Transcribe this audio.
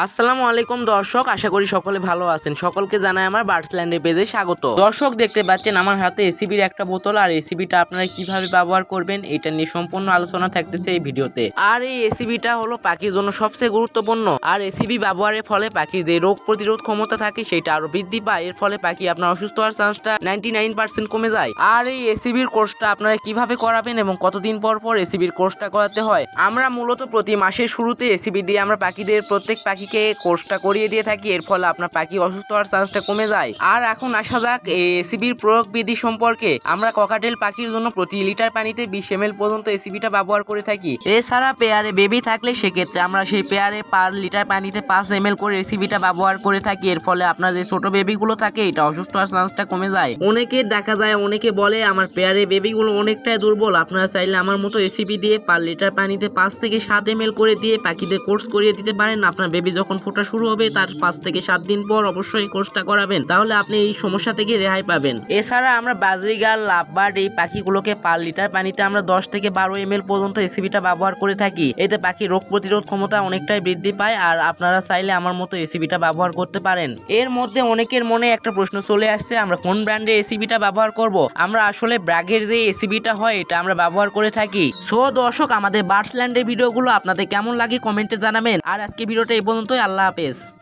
আসসালামু আলাইকুম দর্শক, আশা করি সকলে ভালো আছেন। সকলকে জানাই আমার বার্ডসল্যান্ডের পেজে স্বাগত। দর্শক দেখতে পাচ্ছেন আমার হাতে এসিবির একটা বোতল, আর এসিবিটা আপনারা কিভাবে ব্যবহার করবেন এটা নিয়ে সম্পূর্ণ আলোচনা থাকতেছে এই ভিডিওতে। আর এই এসিবিটা হলো পাখির জন্য সবচেয়ে গুরুত্বপূর্ণ। আর এসিবি ব্যবহারের ফলে পাখির যে রোগ প্রতিরোধ ক্ষমতা থাকে সেটা আরো বৃদ্ধি পায়। এর ফলে পাখি আপনার অসুস্থ হওয়ার চান্সটা 99% কমে যায়। আর এই এসিবির কোর্সটা আপনারা কিভাবে করাবেন এবং কতদিন পর পর এসিবির কোর্সটা করাতে হয়, আমরা মূলত প্রতি মাসের শুরুতে এসিবি দিয়ে আমরা পাখিদের প্রত্যেক পাখিকে কোর্সটা করিয়ে দিয়ে থাকি। এর ফলে আপনার পাখি অসুস্থ হওয়ার চান্সটা কমে যায়। আর এখন আসা যাক এই এসিবির প্রয়োগ বিধি সম্পর্কে। আমরা ককাটেল পাখির জন্য প্রতি লিটার পানিতে 20 ml পর্যন্ত এসিবিটা ব্যবহার করে থাকি। এছাড়া পেয়ারে বেবি থাকলে সেক্ষেত্রে আমরা সেই পেয়ারে পার লিটার পানিতে 5 ml করে এসিবিটা ব্যবহার করে থাকি। এর ফলে আপনার যে ছোট বেবিগুলো থাকে এটা অসুস্থ হওয়ার চান্সটা কমে যায়। অনেকের দেখা যায়, অনেকে বলে আমার পেয়ারে বেবিগুলো অনেকটাই দুর্বল। আপনারা চাইলে আমার মতো এসিবি দিয়ে পার লিটার পানিতে 5 থেকে 7 ml করে দিয়ে পাখিদের কোর্স করিয়ে দিতে পারেন। আপনার বেবি যখন ফোটা শুরু হবে তার 5 থেকে 7 দিন পর অবশ্যই কোর্সটা করাবেন, তাহলে আপনি এই সমস্যা থেকে রেহাই পাবেন। এছাড়া আমরা বাজরিগার, লাভবার্ড এই পাখিগুলোকে পার লিটার পানিতে আমরা 10 থেকে 12 ml পর্যন্ত এসিবিটা ব্যবহার করে থাকি। এতে পাখির রোগ প্রতিরোধ ক্ষমতা অনেকটাই বৃদ্ধি পায়। আর আপনারা চাইলে আমার মতো এসিবিটা ব্যবহার করতে পারেন। এর মধ্যে অনেকের মনে একটা প্রশ্ন চলে আসছে, আমরা কোন ব্র্যান্ডের এসিবিটা ব্যবহার করব। আমরা আসলে ব্র্যাগের যে এসিবিটা হয় এটা আমরা ব্যবহার করে থাকি। সো দর্শক, আমাদের বার্ডসল্যান্ডের ভিডিওগুলো আপনাদের কেমন লাগে কমেন্টে জানাবেন। আর আজকে ভিডিওটা এই পর্যন্তই। আল্লাহ হাফেজ।